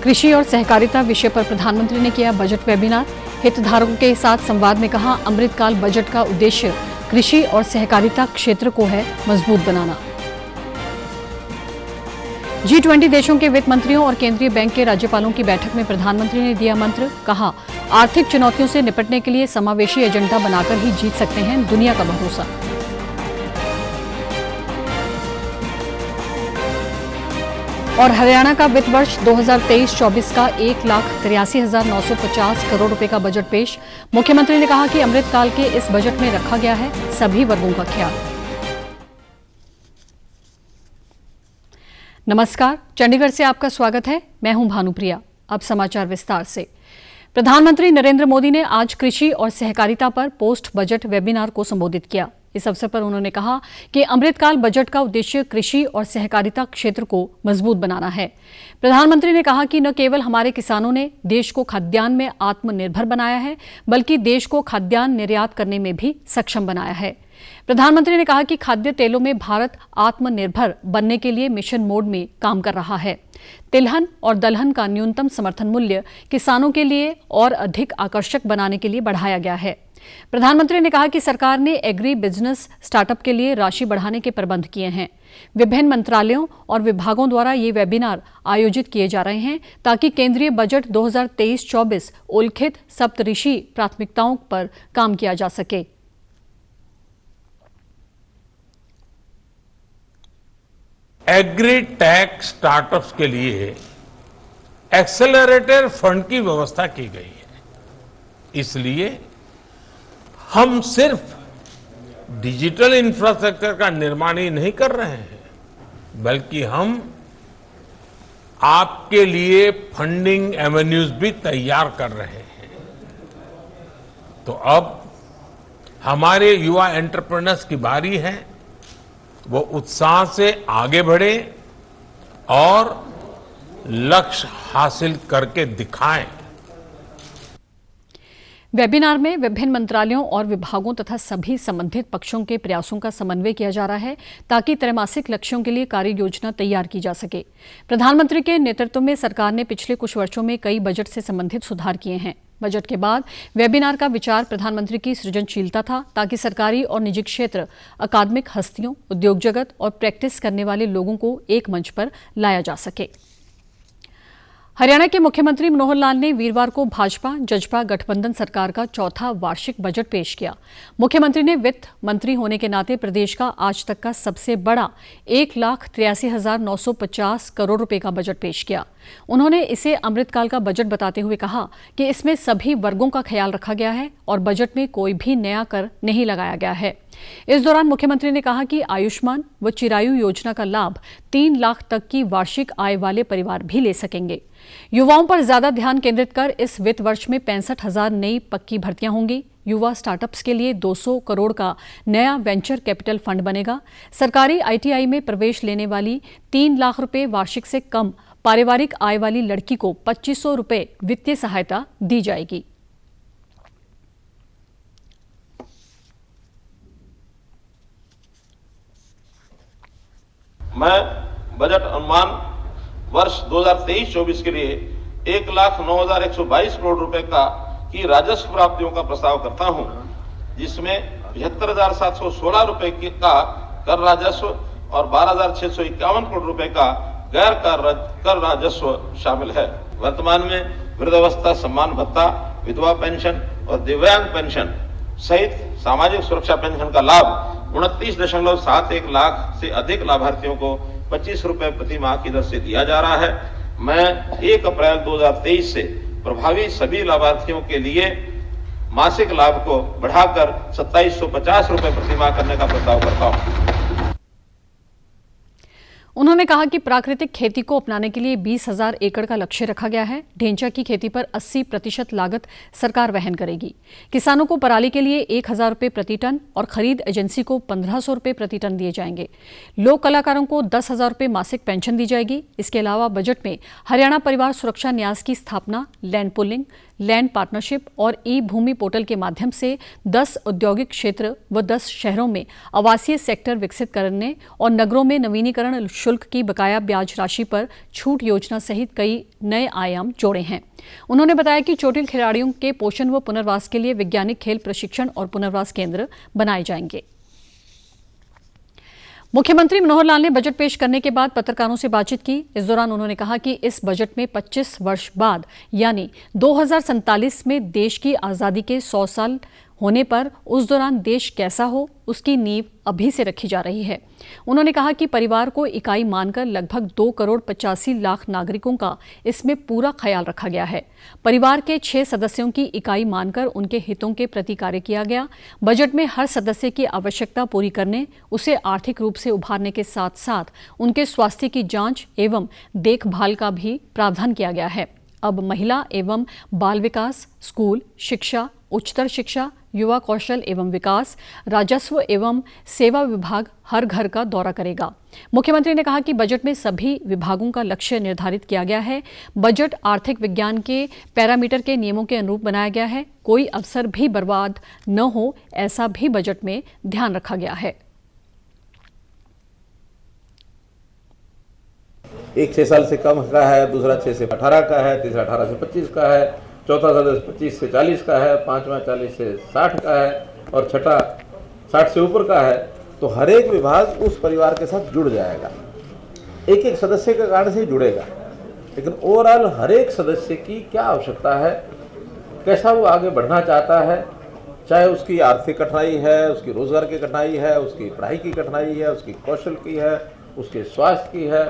कृषि और सहकारिता विषय पर प्रधानमंत्री ने किया बजट वेबिनार। हितधारकों के साथ संवाद में कहा, अमृतकाल बजट का उद्देश्य कृषि और सहकारिता क्षेत्र को है मजबूत बनाना। G20 देशों के वित्त मंत्रियों और केंद्रीय बैंक के राज्यपालों की बैठक में प्रधानमंत्री ने दिया मंत्र। कहा, आर्थिक चुनौतियों से निपटने के लिए समावेशी एजेंडा बनाकर ही जीत सकते हैं दुनिया का भरोसा। और हरियाणा का वित्त वर्ष 2023-24 का 1,83,950 करोड़ रुपए का बजट पेश। मुख्यमंत्री ने कहा कि अमृतकाल के इस बजट में रखा गया है सभी वर्गों का ख्याल। नमस्कार, चंडीगढ़ से आपका स्वागत है। मैं हूं भानुप्रिया। अब समाचार विस्तार से। प्रधानमंत्री नरेंद्र मोदी ने आज कृषि और सहकारिता पर पोस्ट बजट वेबिनार को संबोधित किया। इस अवसर पर उन्होंने कहा कि अमृतकाल बजट का उद्देश्य कृषि और सहकारिता क्षेत्र को मजबूत बनाना है। प्रधानमंत्री ने कहा कि न केवल हमारे किसानों ने देश को खाद्यान्न में आत्मनिर्भर बनाया है, बल्कि देश को खाद्यान्न निर्यात करने में भी सक्षम बनाया है। प्रधानमंत्री ने कहा कि खाद्य तेलों में भारत आत्मनिर्भर बनने के लिए मिशन मोड में काम कर रहा है। तिलहन और दलहन का न्यूनतम समर्थन मूल्य किसानों के लिए और अधिक आकर्षक बनाने के लिए बढ़ाया गया है। प्रधानमंत्री ने कहा कि सरकार ने एग्री बिजनेस स्टार्टअप के लिए राशि बढ़ाने के प्रबंध किए हैं। विभिन्न मंत्रालयों और विभागों द्वारा ये वेबिनार आयोजित किए जा रहे हैं ताकि केंद्रीय बजट 2023-24 उल्लिखित सप्तऋषि प्राथमिकताओं पर काम किया जा सके। एग्री टेक स्टार्टअप्स के लिए एक्सेलरेटर फंड की व्यवस्था की गई है। इसलिए हम सिर्फ डिजिटल इंफ्रास्ट्रक्चर का निर्माण ही नहीं कर रहे हैं, बल्कि हम आपके लिए फंडिंग एवेन्यूज भी तैयार कर रहे हैं। तो अब हमारे युवा एंटरप्रेन्योर्स की बारी है, वो उत्साह से आगे बढ़े और लक्ष्य हासिल करके दिखाएं। वेबिनार में विभिन्न मंत्रालयों और विभागों तथा सभी संबंधित पक्षों के प्रयासों का समन्वय किया जा रहा है ताकि त्रैमासिक लक्ष्यों के लिए कार्य योजना तैयार की जा सके। प्रधानमंत्री के नेतृत्व में सरकार ने पिछले कुछ वर्षों में कई बजट से संबंधित सुधार किए हैं। बजट के बाद वेबिनार का विचार प्रधानमंत्री की सृजनशीलता था ताकि सरकारी और निजी क्षेत्र, अकादमिक हस्तियों, उद्योग जगत और प्रैक्टिस करने वाले लोगों को एक मंच पर लाया जा सके। हरियाणा के मुख्यमंत्री मनोहर लाल ने वीरवार को भाजपा जजपा गठबंधन सरकार का चौथा वार्षिक बजट पेश किया। मुख्यमंत्री ने वित्त मंत्री होने के नाते प्रदेश का आज तक का सबसे बड़ा 1,83,950 करोड़ रुपए का बजट पेश किया। उन्होंने इसे अमृतकाल का बजट बताते हुए कहा कि इसमें सभी वर्गों का ख्याल रखा गया है और बजट में कोई भी नया कर नहीं लगाया गया है। इस दौरान मुख्यमंत्री ने कहा कि आयुष्मान व चिरायु योजना का लाभ 3 लाख तक की वार्षिक आय वाले परिवार भी ले सकेंगे। युवाओं पर ज्यादा ध्यान केंद्रित कर इस वित्त वर्ष में 65,000 नई पक्की भर्तियां होंगी। युवा स्टार्टअप्स के लिए 200 करोड़ का नया वेंचर कैपिटल फंड बनेगा। सरकारी ITI में प्रवेश लेने वाली 3 लाख रुपए वार्षिक से कम पारिवारिक आय वाली लड़की को 2,500 रुपए वित्तीय सहायता दी जाएगी। मैं बजट अनुमान वर्ष 2023-24 के लिए 1,09,122 करोड़ रुपए की राजस्व प्राप्तियों का प्रस्ताव करता हूं, जिसमें 75,716 रुपए का कर राजस्व और 12,651 करोड़ रुपए का गैर कर राजस्व शामिल है। वर्तमान में वृद्धावस्था सम्मान भत्ता, विधवा पेंशन और दिव्यांग पेंशन सहित सामाजिक सुरक्षा पेंशन का लाभ 29.71 लाख से अधिक लाभार्थियों को 25 रुपए प्रति माह की दर से दिया जा रहा है। मैं 1 अप्रैल 2023 से प्रभावी सभी लाभार्थियों के लिए मासिक लाभ को बढ़ाकर 2,750 रुपए प्रति माह करने का प्रस्ताव करता हूं। उन्होंने कहा कि प्राकृतिक खेती को अपनाने के लिए 20,000 एकड़ का लक्ष्य रखा गया है। ढेंचा की खेती पर 80% लागत सरकार वहन करेगी। किसानों को पराली के लिए 1,000 रुपए प्रति टन और खरीद एजेंसी को 1,500 रुपए प्रति टन दिए जाएंगे। लोक कलाकारों को 10,000 रुपए मासिक पेंशन दी जाएगी। इसके अलावा बजट में हरियाणा परिवार सुरक्षा न्यास की स्थापना, लैंड पुलिंग, लैंड पार्टनरशिप और ई भूमि पोर्टल के माध्यम से 10 औद्योगिक क्षेत्र व 10 शहरों में आवासीय सेक्टर विकसित करने और नगरों में नवीनीकरण शुल्क की बकाया ब्याज राशि पर छूट योजना सहित कई नए आयाम जोड़े हैं। उन्होंने बताया कि चोटिल खिलाड़ियों के पोषण व पुनर्वास के लिए वैज्ञानिक खेल प्रशिक्षण और पुनर्वास केंद्र बनाए जाएंगे। मुख्यमंत्री मनोहर लाल ने बजट पेश करने के बाद पत्रकारों से बातचीत की। इस दौरान उन्होंने कहा कि इस बजट में 25 वर्ष बाद यानी 2047 में देश की आज़ादी के 100 साल होने पर उस दौरान देश कैसा हो उसकी नींव अभी से रखी जा रही है। उन्होंने कहा कि परिवार को इकाई मानकर लगभग 2 करोड़ 85 लाख नागरिकों का इसमें पूरा ख्याल रखा गया है। परिवार के 6 सदस्यों की इकाई मानकर उनके हितों के प्रति कार्य किया गया। बजट में हर सदस्य की आवश्यकता पूरी करने, उसे आर्थिक रूप से उभारने के साथ साथ उनके स्वास्थ्य की जांच एवं देखभाल का भी प्रावधान किया गया है। अब महिला एवं बाल विकास, स्कूल शिक्षा, उच्चतर शिक्षा, युवा कौशल एवं विकास, राजस्व एवं सेवा विभाग हर घर का दौरा करेगा। मुख्यमंत्री ने कहा कि बजट में सभी विभागों का लक्ष्य निर्धारित किया गया है। बजट आर्थिक विज्ञान के पैरामीटर के नियमों के अनुरूप बनाया गया है। कोई अवसर भी बर्बाद न हो, ऐसा भी बजट में ध्यान रखा गया है। एक 6 साल से कम का है, दूसरा 6 से 18 का है, तीसरा 18 से 25 का है, चौथा सदस्य 25 से 40 का है, पांचवा 40 से 60 का है और छठा 60 से ऊपर का है। तो हर एक विभाग उस परिवार के साथ जुड़ जाएगा, एक एक सदस्य के कारण से ही जुड़ेगा, लेकिन ओवरऑल हर एक सदस्य की क्या आवश्यकता है, कैसा वो आगे बढ़ना चाहता है, चाहे उसकी आर्थिक कठिनाई है, उसकी रोजगार की कठिनाई है, उसकी पढ़ाई की कठिनाई है, उसकी कौशल की है, उसके स्वास्थ्य की है,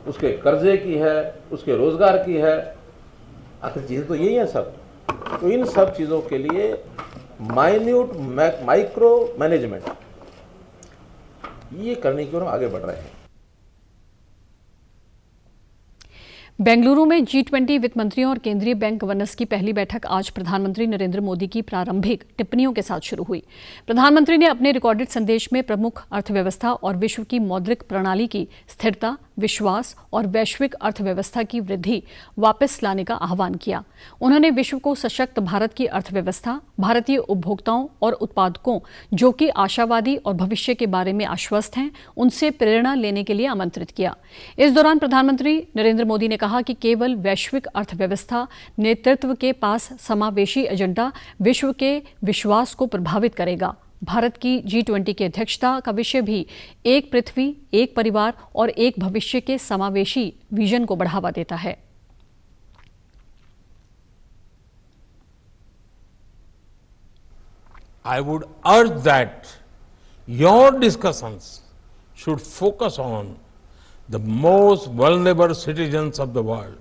उसके कर्जे की है, उसके रोजगार की है, आखिर चीज़ें तो यही हैं सब। तो इन सब चीज़ों के लिए माइन्यूट माइक्रो मैनेजमेंट ये करने की ओर हम आगे बढ़ रहे हैं। बेंगलुरु में G20 वित्त मंत्रियों और केंद्रीय बैंक गवर्नर्स की पहली बैठक आज प्रधानमंत्री नरेंद्र मोदी की प्रारंभिक टिप्पणियों के साथ शुरू हुई। प्रधानमंत्री ने अपने रिकॉर्डेड संदेश में प्रमुख अर्थव्यवस्था और विश्व की मौद्रिक प्रणाली की स्थिरता, विश्वास और वैश्विक अर्थव्यवस्था की वृद्धि वापस लाने का आह्वान किया। उन्होंने विश्व को सशक्त भारत की अर्थव्यवस्था, भारतीय उपभोक्ताओं और उत्पादकों जो कि आशावादी और भविष्य के बारे में आश्वस्त हैं, उनसे प्रेरणा लेने के लिए आमंत्रित किया। इस दौरान प्रधानमंत्री नरेंद्र मोदी ने कहा कि केवल वैश्विक अर्थव्यवस्था नेतृत्व के पास समावेशी एजेंडा विश्व के विश्वास को प्रभावित करेगा। भारत की G20 की अध्यक्षता का विषय भी एक पृथ्वी, एक परिवार और एक भविष्य के समावेशी विजन को बढ़ावा देता है। I would urge that your discussions should focus on the most vulnerable citizens of the world.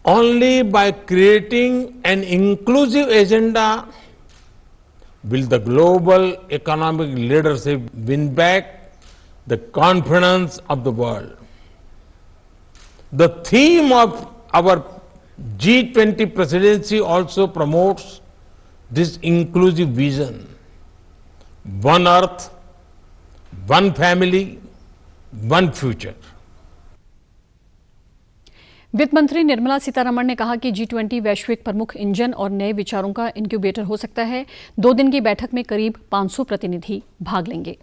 Only by creating an inclusive agenda will the global economic leadership win back the confidence of the world. The theme of our G20 presidency also promotes this inclusive vision. One earth, one family, one future. वित्त मंत्री निर्मला सीतारमण ने कहा कि G20 वैश्विक प्रमुख engine और नए विचारों का इनक्यूबेटर हो सकता है। 2 दिन की बैठक में करीब 500 प्रतिनिधि भाग लेंगे।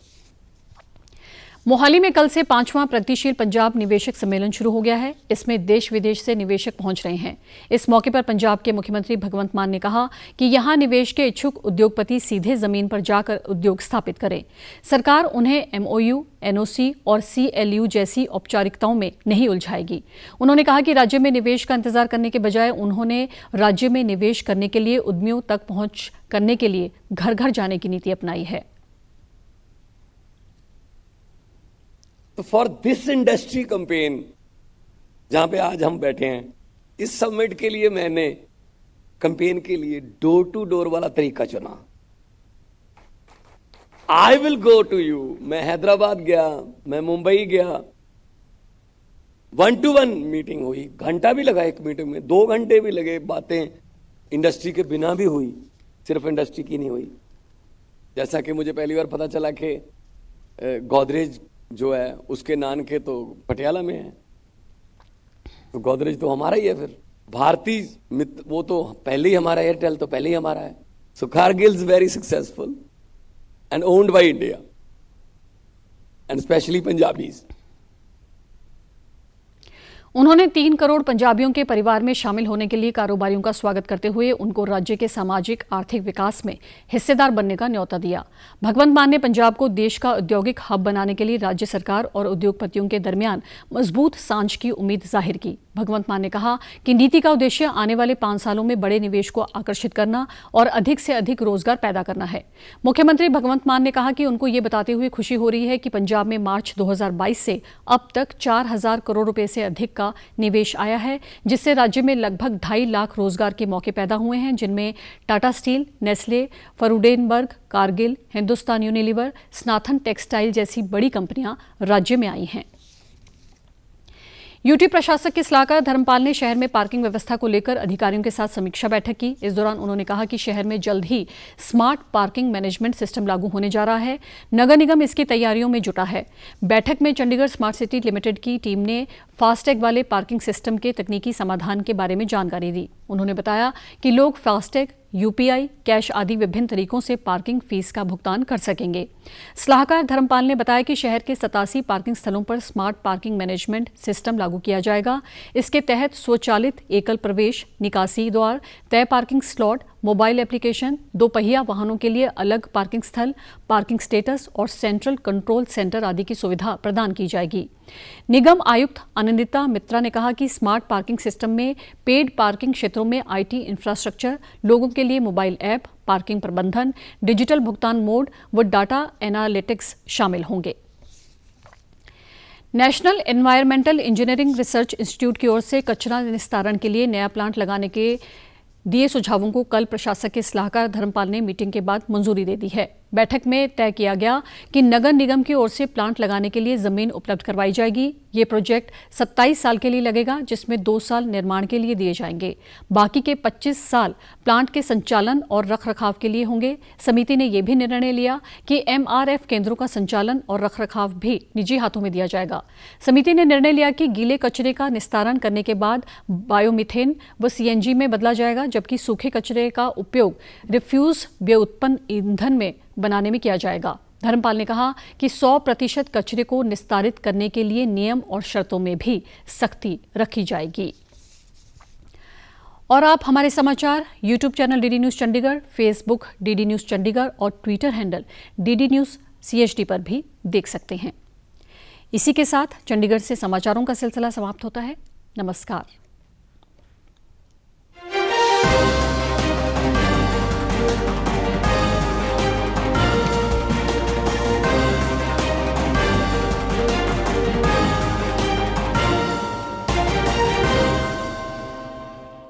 मोहाली में कल से 5वां प्रगतिशील पंजाब निवेशक सम्मेलन शुरू हो गया है। इसमें देश विदेश से निवेशक पहुंच रहे हैं। इस मौके पर पंजाब के मुख्यमंत्री भगवंत मान ने कहा कि यहां निवेश के इच्छुक उद्योगपति सीधे जमीन पर जाकर उद्योग स्थापित करें। सरकार उन्हें MOU, NOC और CLU जैसी औपचारिकताओं में नहीं उलझाएगी। उन्होंने कहा कि राज्य में निवेश का इंतजार करने के बजाय उन्होंने राज्य में निवेश करने के लिए उद्यमियों तक पहुंच करने के लिए घर घर जाने की नीति अपनाई है। तो फॉर दिस इंडस्ट्री कैंपेन जहां पे आज हम बैठे हैं, इस समिट के लिए मैंने कैंपेन के लिए डोर टू डोर वाला तरीका चुना। I will go to you. मैं हैदराबाद गया, मैं मुंबई गया, 1-to-1 मीटिंग हुई, घंटा भी लगा एक मीटिंग में, 2 घंटे भी लगे, बातें इंडस्ट्री के बिना भी हुई, सिर्फ इंडस्ट्री की नहीं हुई। जैसा कि मुझे पहली बार पता चला कि गोदरेज जो है उसके नानके तो पटियाला में है, तो गोदरेज तो हमारा ही है फिर। भारतीय मित्र वो तो पहले ही हमारा, एयरटेल तो पहले ही हमारा है। So Kargil is very successful and owned by India and specially Punjabis. उन्होंने 3 करोड़ पंजाबियों के परिवार में शामिल होने के लिए कारोबारियों का स्वागत करते हुए उनको राज्य के सामाजिक आर्थिक विकास में हिस्सेदार बनने का न्योता दिया। भगवंत मान ने पंजाब को देश का औद्योगिक हब बनाने के लिए राज्य सरकार और उद्योगपतियों के दरमियान मजबूत सांझ की उम्मीद जाहिर की। भगवंत मान ने कहा कि नीति का उद्देश्य आने वाले 5 सालों में बड़े निवेश को आकर्षित करना और अधिक से अधिक रोजगार पैदा करना है। मुख्यमंत्री भगवंत मान ने कहा कि उनको ये बताते हुए खुशी हो रही है कि पंजाब में मार्च 2022 से अब तक 4,000 करोड़ रुपए से अधिक का निवेश आया है, जिससे राज्य में लगभग 2.5 लाख रोजगार के मौके पैदा हुए हैं, जिनमें Tata Steel, Nestle, Freudenberg, Cargill, Hindustan Unilever, Sanatan Textile जैसी बड़ी कंपनियां राज्य में आई हैं। यूटी प्रशासक के सलाहकार धर्मपाल ने शहर में पार्किंग व्यवस्था को लेकर अधिकारियों के साथ समीक्षा बैठक की। इस दौरान उन्होंने कहा कि शहर में जल्द ही स्मार्ट पार्किंग मैनेजमेंट सिस्टम लागू होने जा रहा है। नगर निगम इसकी तैयारियों में जुटा है। बैठक में चंडीगढ़ स्मार्ट सिटी लिमिटेड की टीम ने फास्टैग वाले पार्किंग सिस्टम के तकनीकी समाधान के बारे में जानकारी दी। उन्होंने बताया कि लोग फास्टैग, यूपीआई, कैश आदि विभिन्न तरीकों से पार्किंग फीस का भुगतान कर सकेंगे। सलाहकार धर्मपाल ने बताया कि शहर के 87 पार्किंग स्थलों पर स्मार्ट पार्किंग मैनेजमेंट सिस्टम लागू किया जाएगा। इसके तहत स्वचालित एकल प्रवेश, निकासी द्वार, तय पार्किंग स्लॉट, मोबाइल एप्लीकेशन, 2 पहिया वाहनों के लिए अलग पार्किंग स्थल, पार्किंग स्टेटस और सेंट्रल कंट्रोल सेंटर आदि की सुविधा प्रदान की जाएगी। निगम आयुक्त आनंदिता मित्रा ने कहा कि स्मार्ट पार्किंग सिस्टम में पेड पार्किंग क्षेत्रों में आईटी इंफ्रास्ट्रक्चर, लोगों के लिए मोबाइल ऐप, पार्किंग प्रबंधन, डिजिटल भुगतान मोड व डाटा एनालिटिक्स शामिल होंगे। National environmental engineering research institute की ओर से कचरा निस्तारण के लिए नया प्लांट लगाने के दिए सुझावों को कल प्रशासक के सलाहकार धर्मपाल ने मीटिंग के बाद मंजूरी दे दी है। बैठक में तय किया गया कि नगर निगम की ओर से प्लांट लगाने के लिए जमीन उपलब्ध करवाई जाएगी। ये प्रोजेक्ट 27 साल के लिए लगेगा, जिसमें 2 साल निर्माण के लिए दिए जाएंगे। बाकी के 25 साल प्लांट के संचालन और रखरखाव के लिए होंगे। समिति ने यह भी निर्णय लिया कि एमआरएफ केंद्रों का संचालन और रखरखाव भी निजी हाथों में दिया जाएगा। समिति ने निर्णय लिया कि गीले कचरे का निस्तारण करने के बाद बायोमीथेन व सीएनजी में बदला जाएगा, जबकि सूखे कचरे का उपयोग रिफ्यूज व्युत्पन्न ईंधन में बनाने में किया जाएगा। धर्मपाल ने कहा कि 100% कचरे को निस्तारित करने के लिए नियम और शर्तों में भी सख्ती रखी जाएगी। और आप हमारे समाचार YouTube channel DD News Chandigarh, Facebook DD News Chandigarh और Twitter handle DD News CHD पर भी देख सकते हैं। इसी के साथ चंडीगढ़ से समाचारों का सिलसिला समाप्त होता है। नमस्कार।